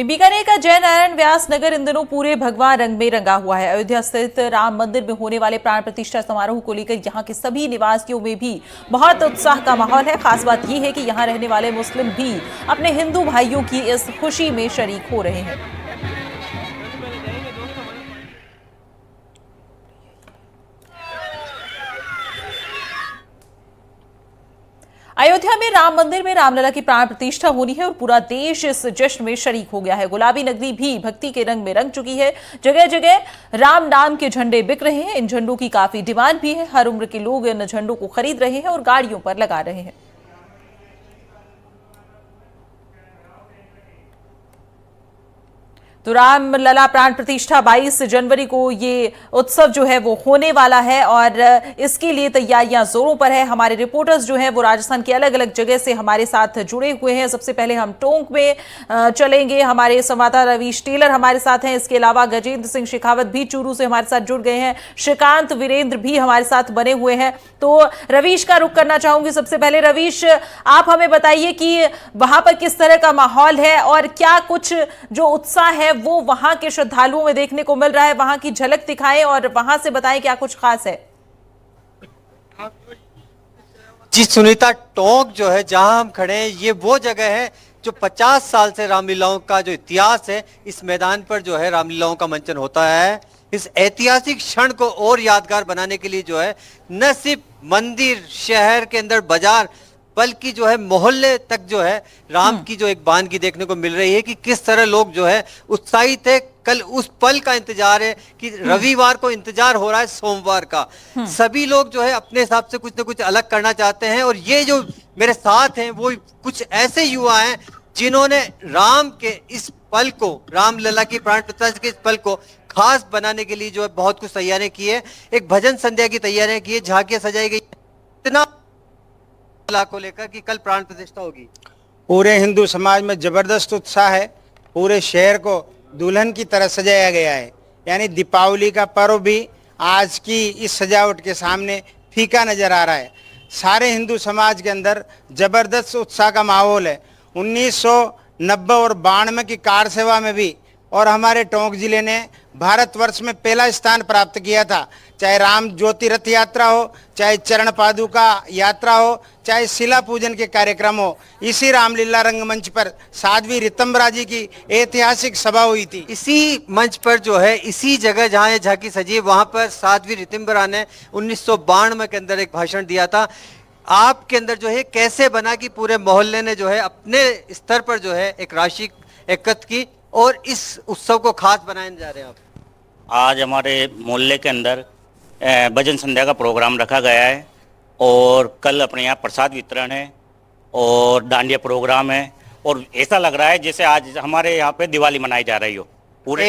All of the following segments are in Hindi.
बीकानेर का जय नारायण व्यास नगर इन दिनों पूरे भगवा रंग में रंगा हुआ है। अयोध्या स्थित राम मंदिर में होने वाले प्राण प्रतिष्ठा समारोह को लेकर यहां के सभी निवासियों में भी बहुत उत्साह का माहौल है। खास बात यह है कि यहां रहने वाले मुस्लिम भी अपने हिंदू भाइयों की इस खुशी में शरीक हो रहे हैं। अयोध्या में राम मंदिर में रामलला की प्राण प्रतिष्ठा होनी है और पूरा देश इस जश्न में शरीक हो गया है। गुलाबी नगरी भी भक्ति के रंग में रंग चुकी है। जगह जगह राम नाम के झंडे बिक रहे हैं। इन झंडों की काफी डिमांड भी है। हर उम्र के लोग इन झंडों को खरीद रहे हैं और गाड़ियों पर लगा रहे हैं। तो रामलला प्राण प्रतिष्ठा 22 जनवरी को ये उत्सव जो है वो होने वाला है और इसके लिए तैयारियां जोरों पर है। हमारे रिपोर्टर्स जो हैं वो राजस्थान के अलग अलग जगह से हमारे साथ जुड़े हुए हैं। सबसे पहले हम टोंक में चलेंगे। हमारे संवाददाता रवीश टेलर हमारे साथ हैं। इसके अलावा गजेंद्र सिंह शेखावत भी चूरू से हमारे साथ जुड़ गए हैं। श्रीकांत वीरेंद्र भी हमारे साथ बने हुए हैं। तो रवीश का रुख करना चाहूंगी। सबसे पहले रवीश, आप हमें बताइए कि वहां पर किस तरह का माहौल है और क्या कुछ जो उत्साह है वो वहां के श्रद्धालुओं में देखने को मिल रहा है। वहां की झलक दिखाएं और वहां से बताएं क्या कुछ खास है। जी सुनीता, टोंक जो है जहां हम खड़े हैं ये वो जगह है जो 50 साल से रामलीलाओं का जो इतिहास है, इस मैदान पर जो है रामलीलाओं का मंचन होता है। इस ऐतिहासिक क्षण को और यादगार बनाने के लिए जो है न सिर्फ मंदिर, शहर के अंदर बाजार, बल्कि जो है मोहल्ले तक जो है राम की जो एक बानगी देखने को मिल रही है कि किस तरह लोग जो है उत्साहित है। कल उस पल का इंतजार है कि रविवार को इंतजार हो रहा है सोमवार का। सभी लोग जो है अपने हिसाब से कुछ न कुछ अलग करना चाहते हैं और ये जो मेरे साथ हैं वो कुछ ऐसे युवा हैं जिन्होंने राम के इस पल को, रामलला की प्राण प्रतिष्ठा के इस पल को खास बनाने के लिए जो है बहुत कुछ तैयारियां की है। एक भजन संध्या की तैयारियां की है, झांकियां सजाई गई, इतना को लेकर कि कल प्राण प्रतिष्ठा होगी। पूरे हिंदू समाज में जबरदस्त उत्साह है। पूरे शहर को दुल्हन की तरह सजाया गया है। यानी दीपावली का पर्व भी आज की इस सजावट के सामने फीका नजर आ रहा है। सारे हिंदू समाज के अंदर जबरदस्त उत्साह का माहौल है। 1990 और 92 की कार सेवा में भी और हमारे टोंक जिले ने भारतवर्ष में पहला स्थान प्राप्त किया था। चाहे राम ज्योति रथ यात्रा हो, चाहे चरण पादुका यात्रा हो, चाहे शिला पूजन के कार्यक्रम हो, इसी रामलीला रंगमंच पर साध्वी ऋतंबरा जी की ऐतिहासिक सभा हुई थी। इसी मंच पर जो है, इसी जगह जहां ये झांकी सजी है, वहां पर साध्वी ऋतंबरा ने 1992 के अंदर एक भाषण दिया था। आपके अंदर जो है कैसे बना कि पूरे मोहल्ले ने जो है अपने स्तर पर जो है एक राशि एकत्र की और इस उत्सव को खास बनाने जा रहे हैं आप? आज हमारे मोहल्ले के अंदर भजन संध्या का प्रोग्राम रखा गया है और कल अपने यहाँ प्रसाद वितरण है और डांडिया प्रोग्राम है और ऐसा लग रहा है जैसे आज हमारे यहाँ पे दिवाली मनाई जा रही हो। पूरे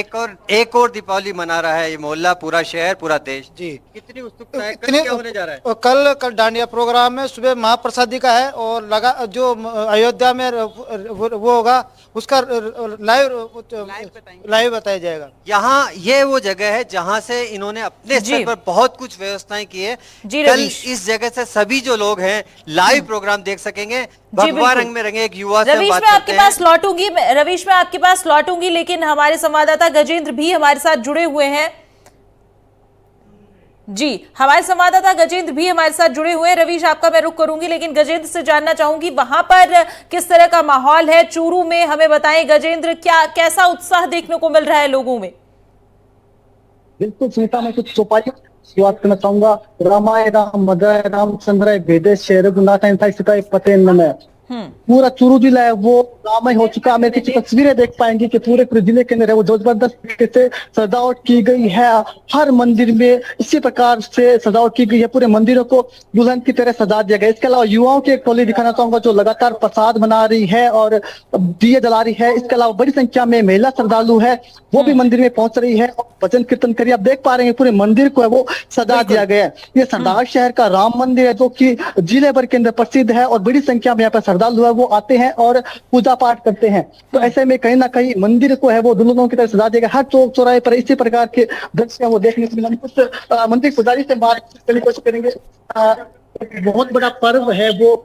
एक और दीपावली मना रहा है ये मोहल्ला, पूरा शहर, पूरा देश। जी, कितनी उत्सुकता है, कल क्या होने जा रहा है? और कल डांडिया प्रोग्राम है, सुबह महाप्रसादी का है और लगा जो अयोध्या में वो होगा उसका लाइव बताया जाएगा। यहाँ ये वो जगह है जहाँ से इन्होंने अपने स्तर पर बहुत कुछ व्यवस्थाएं की है। कल इस जगह से सभी जो लोग हैं लाइव प्रोग्राम देख सकेंगे। भगवा रंग में रंगे एक युवा से रवीश, मैं आपके पास लौटूंगी। रवीश, मैं आपके पास लौटूंगी, लेकिन हमारे संवाददाता गजेंद्र भी हमारे साथ जुड़े हुए हैं। जी, हमारे संवाददाता गजेंद्र भी हमारे साथ जुड़े हुए हैं। रवीश, आपका मैं रुख करूंगी, लेकिन गजेंद्र से जानना चाहूंगी वहां पर किस तरह का माहौल है चूरू में। हमें बताएं गजेंद्र, कैसा उत्साह देखने को मिल रहा है लोगों में? बिल्कुल सुनीता, मैं कुछ चौपाई शुरुआत करना चाहूंगा। रामाय राम मदय रामचंद्र वेदे शेर गुनाता पते में पूरा चूरू जिला है वो राममय हो चुका। मैं कुछ तस्वीरें देख पाएंगे कि पूरे जिले के अंदर है वो जबरदस्त तरीके से सजावट की गई है। हर मंदिर में इसी प्रकार से सजावट की गई है। पूरे मंदिरों को दुल्हन की तरह सजा दिया गया। इसके अलावा युवाओं की एक टोली दिखाना चाहूंगा जो लगातार प्रसाद बना रही है और दिए जला रही है। इसके अलावा बड़ी संख्या में महिला श्रद्धालु है वो भी मंदिर में पहुंच रही है और भजन कीर्तन करिए। आप देख पा रहे हैं पूरे मंदिर को है वो सजा दिया गया है। ये सरदार शहर का राम मंदिर है जो कि जिले भर के अंदर प्रसिद्ध है और बड़ी संख्या में यहाँ पर श्रद्धालु है वो आते हैं और पूजा पाठ करते हैं। तो ऐसे में कहीं ना कहीं मंदिर को है वो दुल्हनों की तरह सजा दिया गया। हर चौक चौराहे पर इसी प्रकार के दृश्य वो देखने को मिला। कुछ मंदिर पुजारी से बात करने की कोशिश करेंगे। बहुत बड़ा पर्व है वो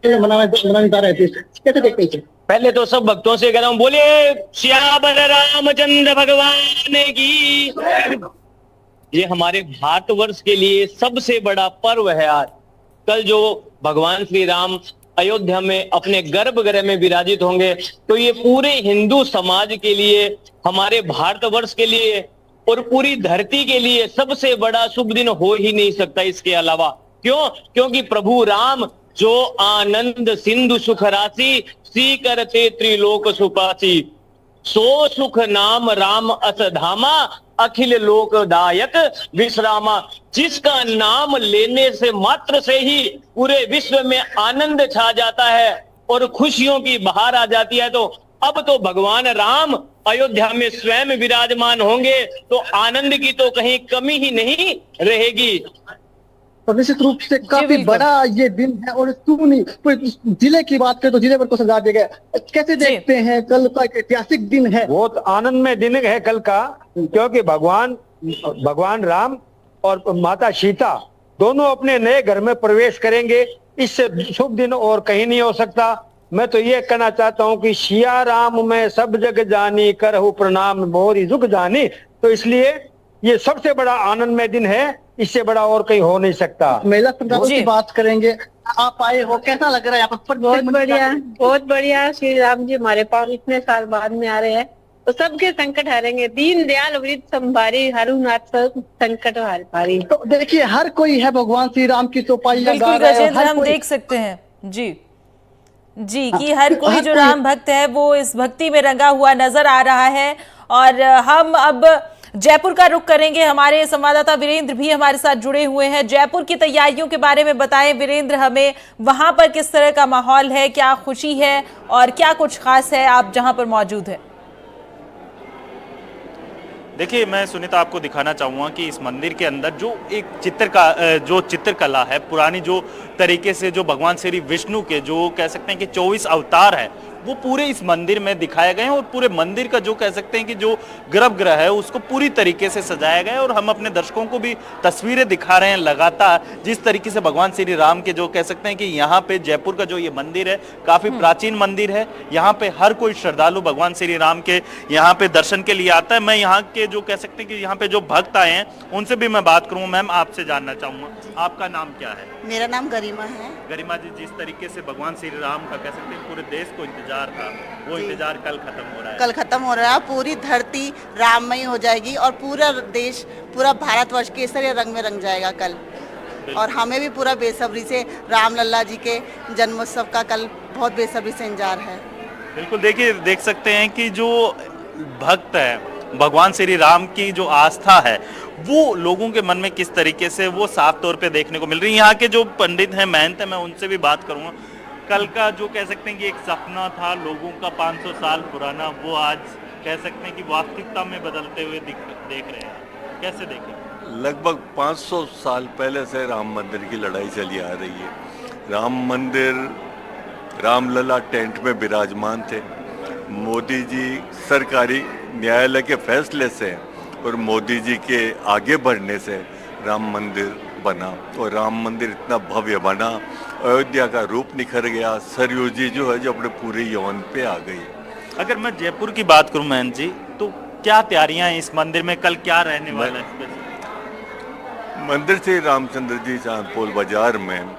मनाने जा रहे थे, कैसे देखते हैं? पहले तो सब भक्तों से कह रहा हूं, बोलिए सियावर रामचंद्र भगवान की। ये हमारे भारतवर्ष के लिए सबसे बड़ा पर्व है आज। कल जो भगवान श्री राम अयोध्या में अपने गर्भगृह में विराजित होंगे, तो ये पूरे हिंदू समाज के लिए, हमारे भारतवर्ष के लिए और पूरी धरती के लिए सबसे बड़ा शुभ दिन हो ही नहीं सकता इसके अलावा। क्यों? क्योंकि प्रभु राम जो आनंद सिंधु सुख राशि, सी करते त्रिलोक सुपासी, सो सुख नाम राम असधामा, अखिल लोकदायक विश्रामा। जिसका नाम लेने से मात्र से ही पूरे विश्व में आनंद छा जाता है और खुशियों की बहार आ जाती है। तो अब तो भगवान राम अयोध्या में स्वयं विराजमान होंगे, तो आनंद की तो कहीं कमी ही नहीं रहेगी। तो निश्चित रूप से काफी बड़ा ये दिन है। और जिले की बात करें तो जिले पर को सजा दिया गया। कैसे देखते हैं कल का एक ऐतिहासिक दिन है? बहुत आनंदमय दिन है कल का, क्योंकि भगवान राम और माता सीता दोनों अपने नए घर में प्रवेश करेंगे। इससे शुभ दिन और कहीं नहीं हो सकता। मैं तो ये कहना चाहता हूँ कि सिया राम मैं सब जग जानी, करहु प्रणाम मोरी जुग जानी। तो इसलिए ये सबसे बड़ा आनंदमय दिन है, इससे बड़ा और कहीं हो नहीं सकता। महिला संगठन की बात करेंगे, आप आए हो, कैसा लग रहा है यहाँ पर? बहुत बढ़िया। श्री राम जी हमारे पास इतने साल बाद में आ रहे हैं, तो सबके संकट हरेंगे। दीन दयाल वृद्ध संभारी, हरुनाथ संकट हार पारी। तो देखिए हर कोई है भगवान श्री राम की चौपाई लगा बिल्कुल गजेंद्र, हम देख सकते हैं जी कि हर कोई जो राम भक्त है वो इस भक्ति में रंगा हुआ नजर आ रहा है। और हम अब जयपुर का रुख करेंगे। हमारे संवाददाता वीरेंद्र भी हमारे साथ जुड़े हुए हैं। जयपुर की तैयारियों के बारे में बताएं वीरेंद्र, हमें वहां पर किस तरह का माहौल है, क्या खुशी है और क्या कुछ खास है आप जहां पर मौजूद है? देखिए, मैं सुनीता आपको दिखाना चाहूँगा कि इस मंदिर के अंदर जो एक चित्रकला है, पुरानी जो तरीके से जो भगवान श्री विष्णु के जो कह सकते हैं कि 24 अवतार है, वो पूरे इस मंदिर में दिखाए गए हैं। और पूरे मंदिर का जो कह सकते हैं कि जो गर्भगृह है उसको पूरी तरीके से सजाया गया है। और हम अपने दर्शकों को भी तस्वीरें दिखा रहे हैं लगातार, जिस तरीके से भगवान श्री राम के जो कह सकते हैं कि यहाँ पे जयपुर का जो ये मंदिर है काफी प्राचीन मंदिर है। यहाँ पे हर कोई श्रद्धालु भगवान श्री राम के यहाँ पे दर्शन के लिए आता है। मैं यहाँ के जो कह सकते हैं कि यहाँ पे जो भक्त आए हैं उनसे भी मैं बात करूँ। मैम, आपसे जानना चाहूंगा, आपका नाम क्या है? मेरा नाम गरिमा है। गरिमा जी, जिस तरीके से भगवान श्री राम का कह सकते हैं पूरे देश को इंतजार था, वो इंतजार कल खत्म हो रहा है। कल खत्म हो रहा है। पूरी धरती राममयी हो जाएगी और पूरा देश, पूरा भारतवर्ष केसरिया रंग में रंग जाएगा कल। और हमें भी पूरा बेसब्री से रामलला जी के जन्मोत्सव का कल बहुत बेसब्री से इंतजार है। बिल्कुल, देखिए, देख सकते हैं कि जो भक्त है भगवान श्री राम की जो आस्था है वो लोगों के मन में किस तरीके से वो साफ तौर पे देखने को मिल रही है। यहाँ के जो पंडित हैं, महंत हैं, मैं उनसे भी बात करूँगा। कल का जो कह सकते हैं कि एक सपना था लोगों का 500 साल पुराना, वो आज कह सकते हैं कि वास्तविकता में बदलते हुए देख रहे हैं। कैसे देखें? लगभग 500 साल पहले से राम मंदिर की लड़ाई चली आ रही है। राम मंदिर, रामलला टेंट में विराजमान थे। मोदी जी सरकारी न्यायालय के फैसले से और मोदी जी के आगे बढ़ने से राम मंदिर बना। और राम मंदिर इतना भव्य बना, अयोध्या का रूप निखर गया। सरयू जी जो है जो अपने पूरे यौवन पे आ गई। अगर मैं जयपुर की बात करूं महंत जी, तो क्या तैयारियां हैं इस मंदिर में? कल क्या रहने वाला है? मंदिर से रामचंद्र जी चांदपोल बाजार में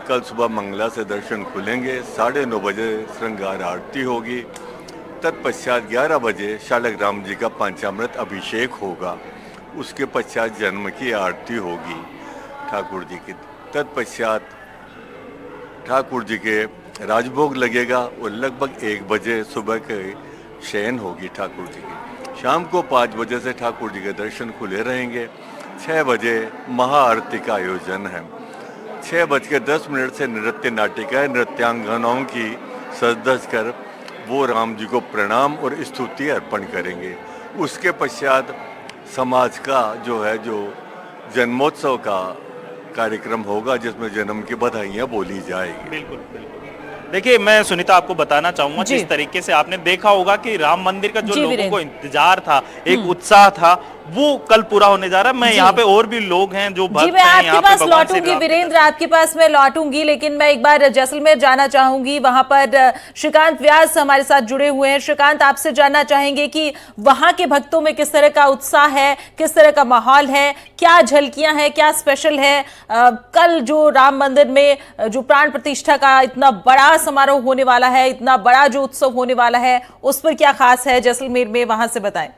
कल सुबह मंगला से दर्शन खुलेंगे। 9:30 बजे श्रृंगार आरती होगी। तत्पश्चात 11 बजे शालक राम जी का पंचामृत अभिषेक होगा। उसके पश्चात जन्म की आरती होगी ठाकुर जी की। तत्पश्चात ठाकुर जी के राजभोग लगेगा और लगभग 1 बजे सुबह के शयन होगी ठाकुर जी की। शाम को 5 बजे से ठाकुर जी के दर्शन खुले रहेंगे। 6 बजे महाआरती का आयोजन है। 6:10 से नृत्य नाटिका है। नृत्यांगनाओं की सज धज कर वो राम जी को प्रणाम और स्तुति अर्पण करेंगे। उसके पश्चात समाज का जो जन्मोत्सव का कार्यक्रम होगा, जिसमें जन्म की बधाइयाँ बोली जाएगी। बिल्कुल बिल्कुल। देखिए, मैं सुनीता आपको बताना चाहूंगा, जिस तरीके से आपने देखा होगा कि राम मंदिर का जो लोगों को इंतजार था, एक उत्साह था, वो कल पूरा होने जा रहा है। मैं यहाँ पे और भी लोग हैं जो जी भक्त मैं हैं आपके यहाँ पे पास भगवान श्री लौटूंगी राम। वीरेंद्र, आपके पास मैं लौटूंगी, लेकिन मैं एक बार जैसलमेर जाना चाहूंगी। वहां पर श्रीकांत व्यास हमारे साथ जुड़े हुए हैं। श्रीकांत, आपसे जानना चाहेंगे कि वहां के भक्तों में किस तरह का उत्साह है, किस तरह का माहौल है, क्या झलकियां हैं, क्या स्पेशल है? कल जो राम मंदिर में जो प्राण प्रतिष्ठा का इतना बड़ा समारोह होने वाला है, इतना बड़ा जो उत्सव होने वाला है, उस पर क्या खास है जैसलमेर में, वहां से बताएं।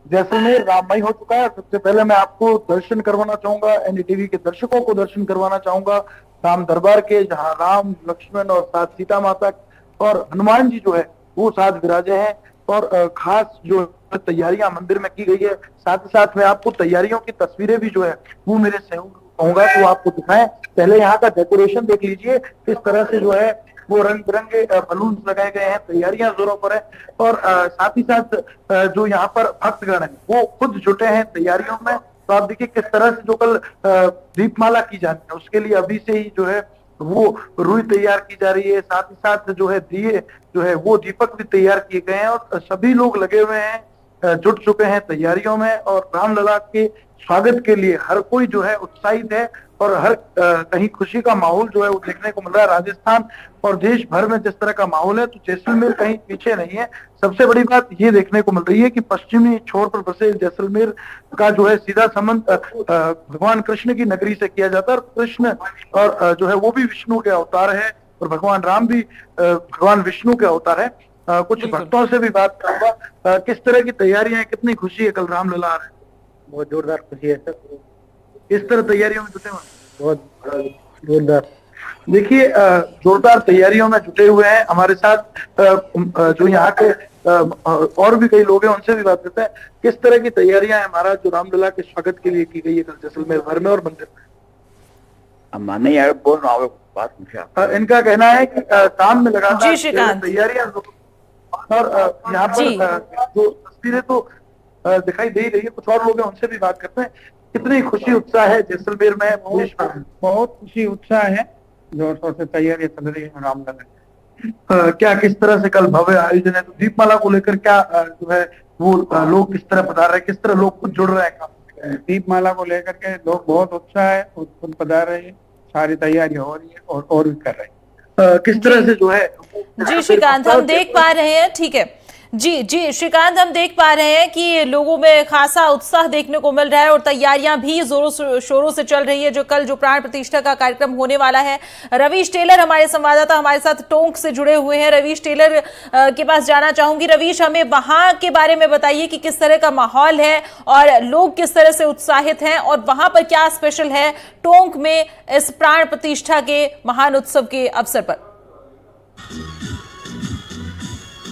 जैसलमेर राममय हो चुका है। सबसे पहले मैं आपको दर्शन करवाना चाहूंगा, एनडीटीवी के दर्शकों को दर्शन करवाना चाहूंगा राम दरबार के, जहां राम, लक्ष्मण और साथ सीता माता और हनुमान जी जो है वो साथ विराजे हैं। और खास जो तैयारियां मंदिर में की गई है, साथ ही साथ मैं आपको तैयारियों की तस्वीरें भी जो है वो मेरे सहयोग कहूंगा तो आपको दिखाएं। पहले यहाँ का डेकोरेशन देख लीजिए, किस तरह से जो है वो रंग बिरंगे बलून लगाए गए हैं, तैयारियां जोरों पर है। और साथ ही साथ जो यहाँ पर भक्तगण है वो खुद जुटे हैं तैयारियों में। तो आप देखिए किस तरह से जो कल दीपमाला की जाती है उसके लिए अभी से ही जो है वो रुई तैयार की जा रही है। साथ ही साथ जो है दिए जो है वो दीपक भी तैयार किए गए हैं और सभी लोग लगे हुए हैं, जुट चुके हैं तैयारियों में। और रामलला के स्वागत के लिए हर कोई जो है उत्साहित है और हर कहीं खुशी का माहौल जो है वो देखने को मिल रहा है। राजस्थान और देश भर में जिस तरह का माहौल है तो जैसलमेर कहीं पीछे नहीं है। सबसे बड़ी बात ये देखने को मिल रही है कि पश्चिमी छोर पर बसे जैसलमेर का जो है सीधा संबंध भगवान कृष्ण की नगरी से किया जाता है। और कृष्ण और जो है वो भी विष्णु के अवतार है और भगवान राम भी भगवान विष्णु के अवतार है। कुछ भक्तों से भी बात करूंगा, किस तरह की तैयारियां हैं, कितनी खुशी है, कल रामलला आ रहे हैं। बहुत जोरदार खुशी है सर। इस तरह तैयारियों में जुटे हुए बहुत जोरदार। देखिए जोरदार तैयारियों में जुटे हुए हैं हमारे साथ जो यहाँ के और भी कई लोग हैं, उनसे भी बात करते हैं। किस तरह की तैयारियां हैं महाराज जो रामलला के स्वागत के लिए की गई है कल जैसलमेर भर में और मंदिर में? माने यार बोल रहा हूँ बात मुझे। इनका कहना है कि काम में लगातार श्रीकांत तैयारियां और यहाँ पर जो तस्वीरें तो दिखाई दे रही है, कुछ और लोग हैं उनसे भी बात करते हैं। कितनी खुशी उत्साह है जैसलमेर में, देश में? बहुत खुशी उत्साह है, जोर शोर से तैयारी चल रही है रामलला। क्या किस तरह से कल भव्य आयोजन है, तो दीपमाला को लेकर क्या जो है वो लोग किस तरह पधार रहे हैं, किस तरह लोग खुद जुड़ रहे हैं? दीपमाला को लेकर के लोग बहुत उत्साह है, खुद पधार रहे हैं, सारी तैयारी हो रही है और भी कर रहे हैं। किस तरह से जो है जी श्रीकांत हम देख पा रहे हैं, ठीक है जी श्रीकांत, हम देख पा रहे हैं कि लोगों में खासा उत्साह देखने को मिल रहा है और तैयारियां भी जोरों शोरों से चल रही है जो कल जो प्राण प्रतिष्ठा का कार्यक्रम होने वाला है। रवीश टेलर हमारे संवाददाता हमारे साथ टोंक से जुड़े हुए हैं। रवीश टेलर के पास जाना चाहूंगी। रवीश, हमें वहां के बारे में बताइए कि किस तरह का माहौल है और लोग किस तरह से उत्साहित हैं और वहां पर क्या स्पेशल है टोंक में इस प्राण प्रतिष्ठा के महान उत्सव के अवसर पर।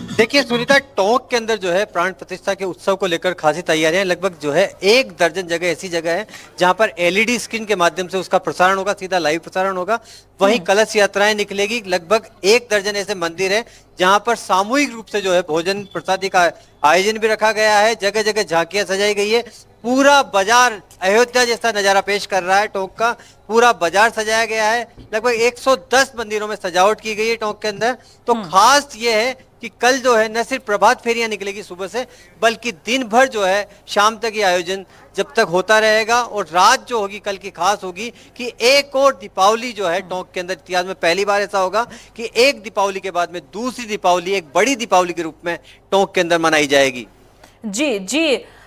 देखिए सुनीता, टोंक के अंदर जो है प्राण प्रतिष्ठा के उत्सव को लेकर खासी तैयारियां, लगभग जो है 1 दर्जन जगह ऐसी जगह है जहां पर एलईडी स्क्रीन के माध्यम से उसका प्रसारण होगा, सीधा लाइव प्रसारण होगा। वहीं कलश यात्राएं निकलेगी। लगभग 1 दर्जन ऐसे मंदिर है जहां पर सामूहिक रूप से जो है भोजन प्रसादी का आयोजन भी रखा गया है। जगह जगह झांकियां सजाई गई है। पूरा बाजार अयोध्या जैसा नजारा पेश कर रहा है। टोंक का पूरा बाजार सजाया गया है। लगभग 110 मंदिरों में सजावट की गई है टोंक के अंदर। तो खास ये है कि कल जो है न सिर्फ प्रभात फेरियां निकलेगी सुबह से, बल्कि दिन भर जो है शाम तक ये आयोजन जब तक होता रहेगा। और रात जो होगी कल की खास होगी कि एक और दीपावली जो है टोंक के अंदर इतिहास में पहली बार ऐसा होगा कि एक दीपावली के बाद में दूसरी दीपावली एक बड़ी दीपावली के रूप में टोंक के अंदर मनाई जाएगी। जी